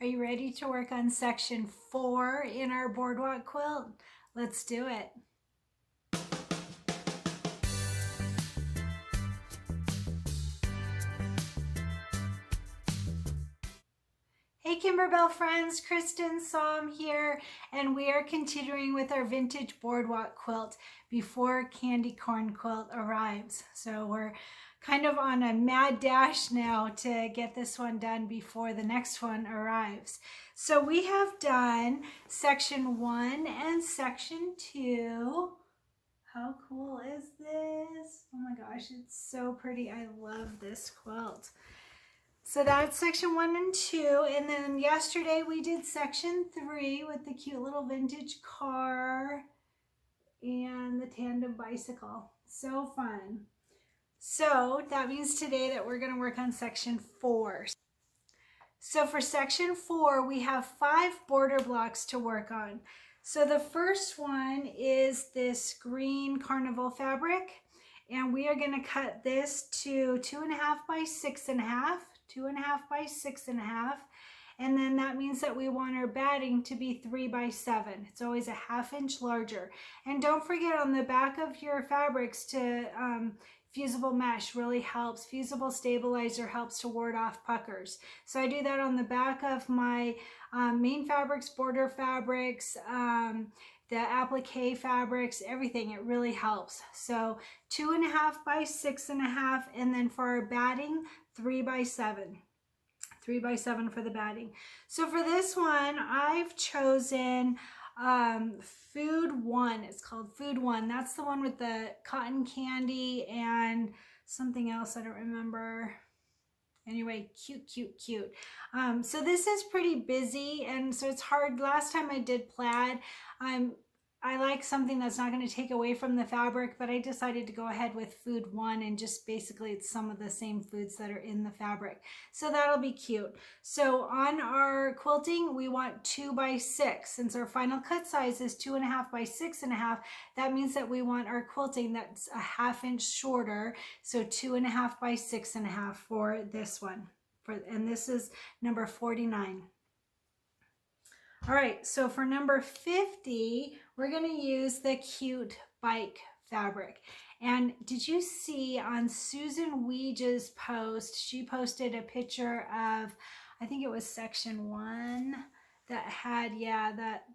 Are you ready to work on section 4 in our Boardwalk quilt? Let's do it. Hey Kimberbell friends, Cristin here, and we are continuing with our vintage Boardwalk quilt before Candy Corn Quilt arrives. So we're kind of on a mad dash now to get this one done before the next one arrives. So we have done section 1 and section 2. How cool is this? Oh my gosh, it's so pretty. I love this quilt. So that's section 1 and 2, and then yesterday we did section 3 with the cute little vintage car and the tandem bicycle. So fun. So that means today that we're going to work on section 4. So for section 4, we have 5 border blocks to work on. So the first one is this green carnival fabric, and we are going to cut this to 2.5 by 6.5, 2.5 by 6.5, and then that means that we want our batting to be 3 by 7. It's always a 1/2 inch larger. And don't forget on the back of your fabrics to fusible mesh really helps. Fusible stabilizer helps to ward off puckers. So I do that on the back of my main fabrics, border fabrics, the applique fabrics, everything. It really helps. So 2.5 by 6.5, and then for our batting, 3 by 7. 3 by 7 for the batting. So for this one, I've chosen Food One. It's called Food One. That's the one with the cotton candy and something else I don't remember. Anyway, cute, cute, cute. So this is pretty busy, and so it's hard. Last time I did plaid, I like something that's not going to take away from the fabric, but I decided to go ahead with Food One, and just basically it's some of the same foods that are in the fabric. So that'll be cute. So on our quilting, we want 2 by 6. Since our final cut size is 2.5 by 6.5, that means that we want our quilting that's a 1/2 inch shorter. So 2.5 by 6.5 for this one. And this is number 49. All right, so for number 50, we're going to use the cute bike fabric. And did you see on Susan Weege's post, she posted a picture of, I think it was section 1, that had,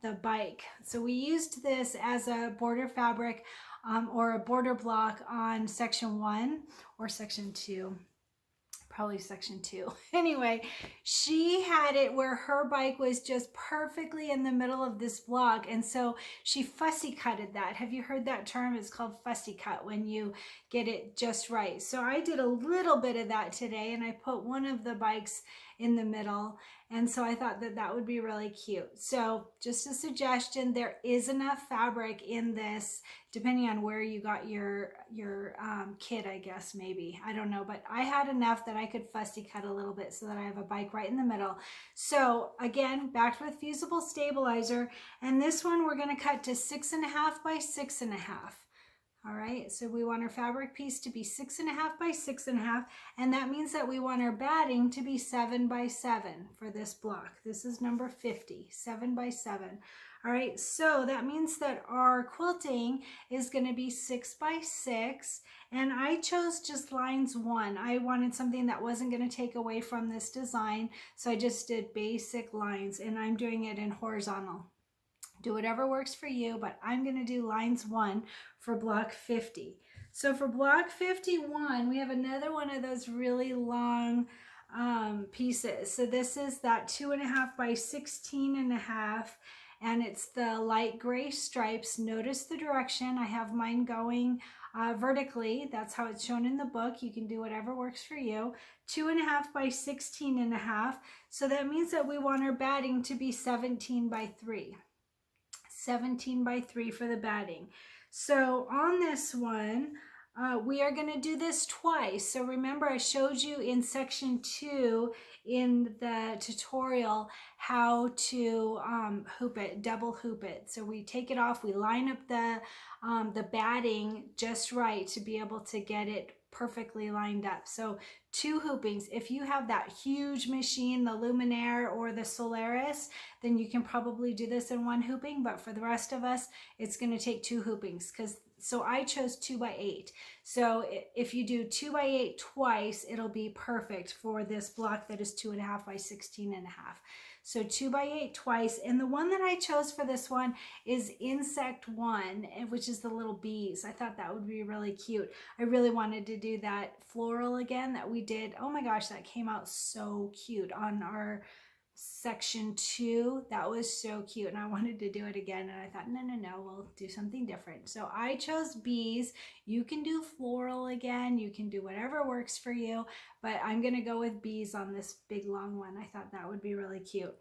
the bike. So we used this as a border fabric or a border block on section 1 or section 2. Probably section 2. Anyway, she had it where her bike was just perfectly in the middle of this block, and so she fussy cutted that. Have you heard that term? It's called fussy cut, when you get it just right. So I did a little bit of that today, and I put one of the bikes in the middle, and so I thought that that would be really cute. So just a suggestion, there is enough fabric in this, depending on where you got your kit, I guess, maybe. I don't know, but I had enough that I could fussy cut a little bit so that I have a bike right in the middle. So again, back with fusible stabilizer, and this one we're going to cut to 6.5 by 6.5. All right, so we want our fabric piece to be 6.5 by 6.5, and that means that we want our batting to be 7 by 7 for this block. This is number 50, 7 by 7. All right, so that means that our quilting is going to be 6 by 6, and I chose just lines 1. I wanted something that wasn't going to take away from this design, so I just did basic lines, and I'm doing it in horizontal. Do whatever works for you, but I'm going to do lines 1 for block 50. So for block 51, we have another one of those really long pieces. So this is that 2.5 by 16.5, and it's the light gray stripes. Notice the direction. I have mine going vertically. That's how it's shown in the book. You can do whatever works for you. 2.5 by 16.5. So that means that we want our batting to be 17 by 3. 17 by 3 for the batting. So on this one, we are going to do this twice. So remember, I showed you in section 2 in the tutorial how to hoop it, double hoop it. So we take it off, we line up the batting just right to be able to get it perfectly lined up. So 2 hoopings. If you have that huge machine, the Luminaire or the Solaris, then you can probably do this in 1 hooping, but for the rest of us, it's going to take 2 hoopings. So I chose 2x8. So if you do 2x8 twice, it'll be perfect for this block that is 2.5 by 16.5. So 2x8 twice. And the one that I chose for this one is Insect 1, which is the little bees. I thought that would be really cute. I really wanted to do that floral again that we did. Oh my gosh, that came out so cute on our section 2. That was so cute, and I wanted to do it again, and I thought, no, we'll do something different. So I chose bees. You can do floral again, you can do whatever works for you, but I'm gonna go with bees on this big long one. I thought that would be really cute.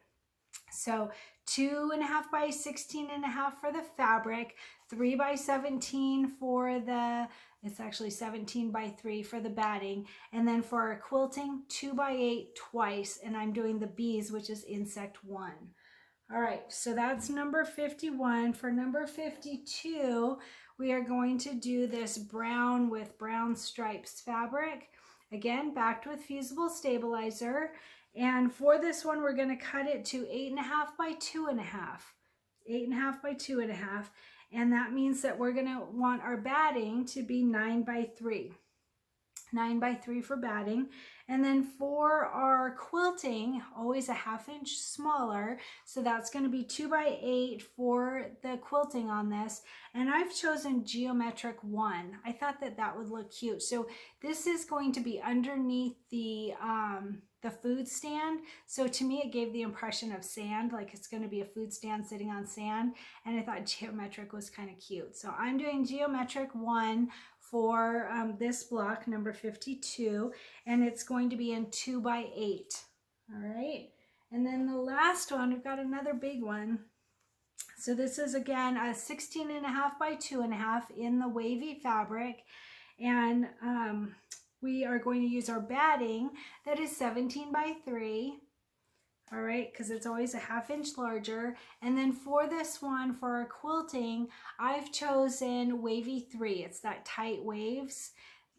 So 2.5 by 16.5 for the fabric, 3 by 17 for the, it's actually 17 by 3 for the batting. And then for our quilting, 2x8 twice. And I'm doing the bees, which is Insect 1. All right, so that's number 51. For number 52, we are going to do this brown with brown stripes fabric. Again, backed with fusible stabilizer. And for this one, we're going to cut it to 8.5 by 2.5. 8.5 by 2.5. And that means that we're going to want our batting to be 9 by 3. 9 by 3 for batting. And then for our quilting, always a 1/2 inch smaller. So that's going to be 2 by 8 for the quilting on this. And I've chosen geometric 1. I thought that that would look cute. So this is going to be underneath the food stand. So to me, it gave the impression of sand, like it's going to be a food stand sitting on sand. And I thought geometric was kind of cute. So I'm doing geometric 1 for this block, number 52, and it's going to be in 2 by 8. All right. And then the last one, we've got another big one. So this is again a 16.5 by 2.5 in the wavy fabric. And we are going to use our batting that is 17 by 3. All right, because it's always a 1/2 inch larger. And then for this one, for our quilting, I've chosen wavy 3. It's that tight waves,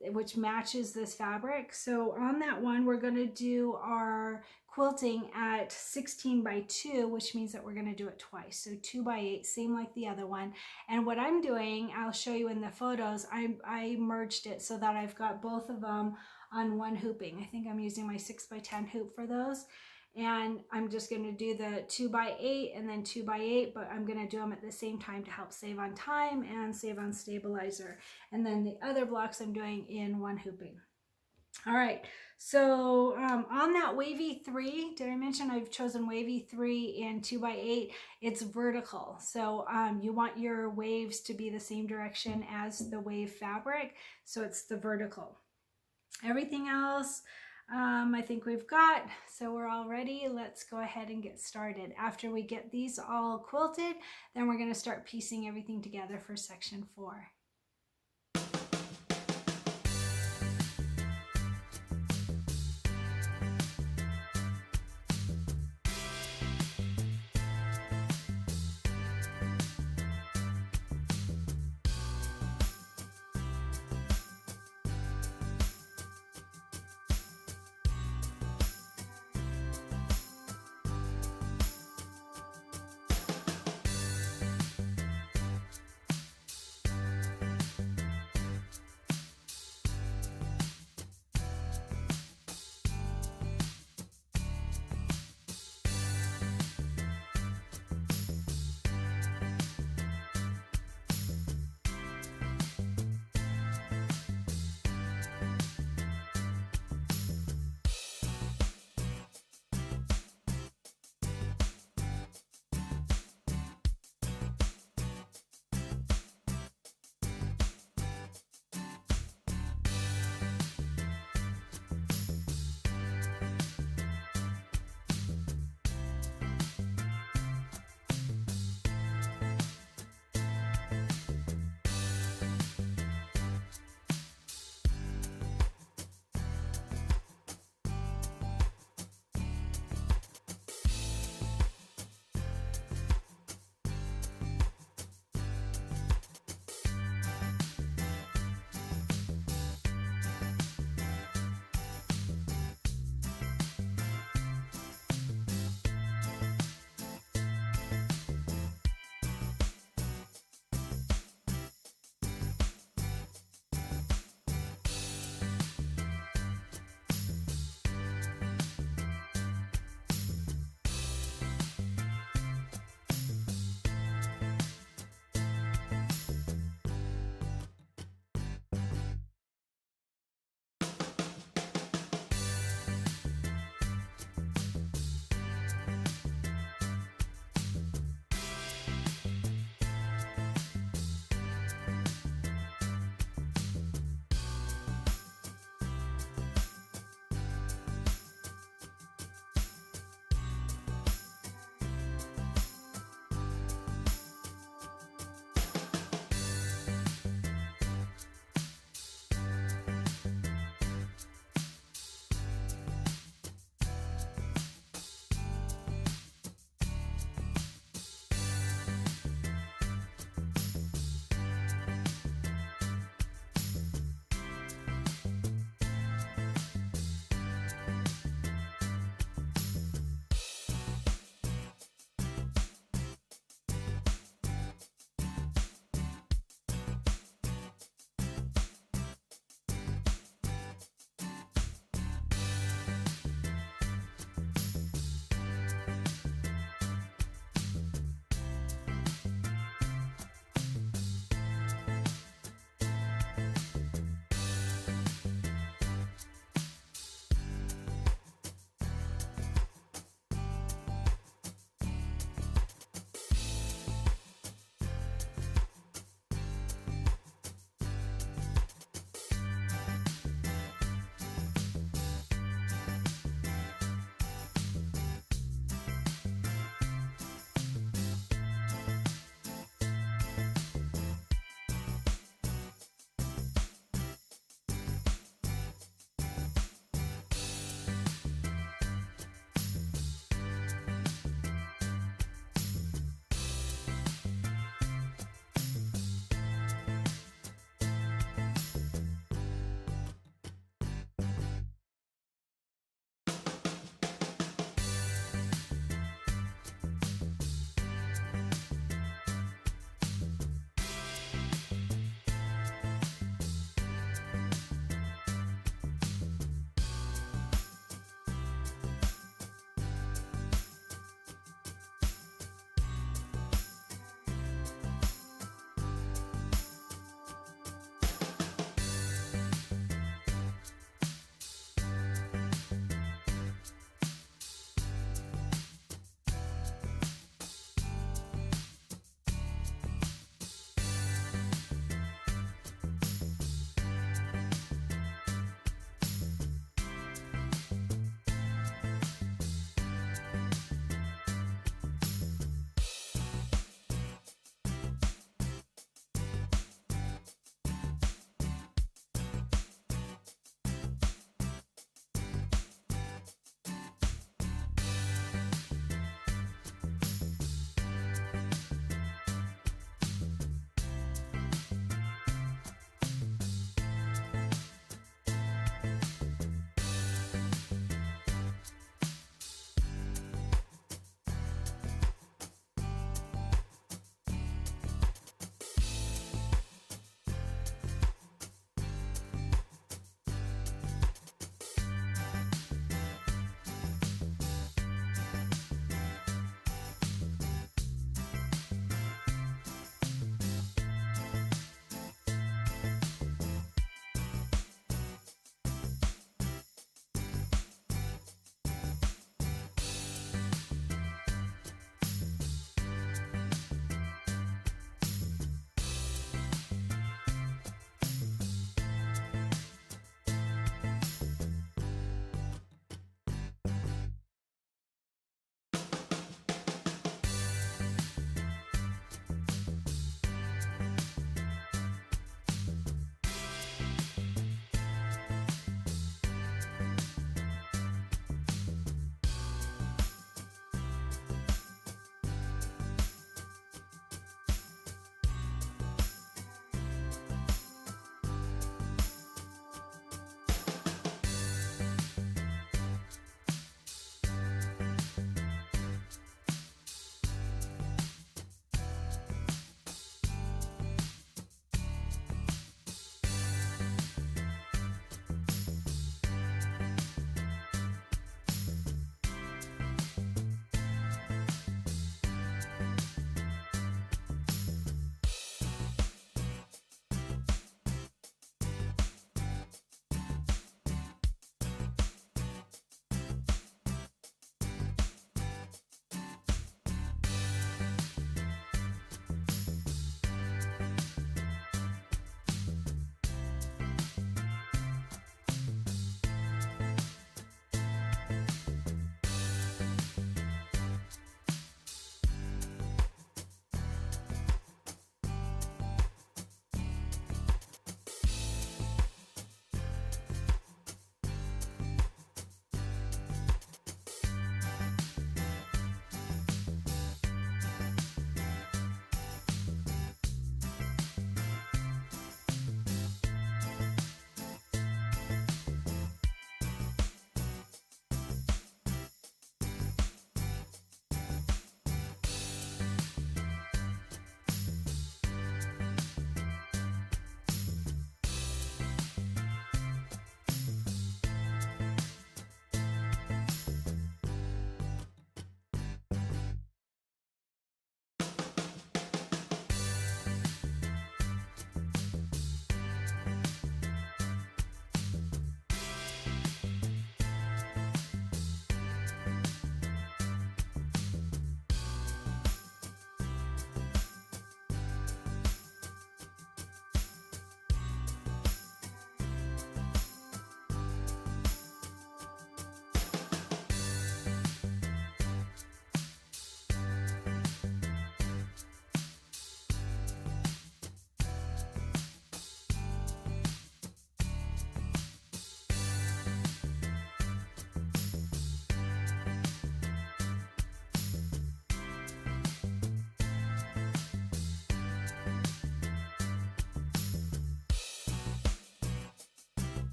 which matches this fabric. So on that one, we're going to do our quilting at 16 by 2, which means that we're going to do it twice. So 2 by 8, same like the other one. And what I'm doing, I'll show you in the photos, I merged it so that I've got both of them on 1 hooping. I think I'm using my 6 by 10 hoop for those. And I'm just going to do the 2 by 8 and then 2 by 8, but I'm going to do them at the same time to help save on time and save on stabilizer. And then the other blocks I'm doing in 1 hooping. All right, so on that wavy 3, did I mention I've chosen wavy 3 in 2 by 8? It's vertical, so you want your waves to be the same direction as the wave fabric, so it's the vertical. Everything else I think we've got, so we're all ready. Let's go ahead and get started. After we get these all quilted, then we're going to start piecing everything together for section 4.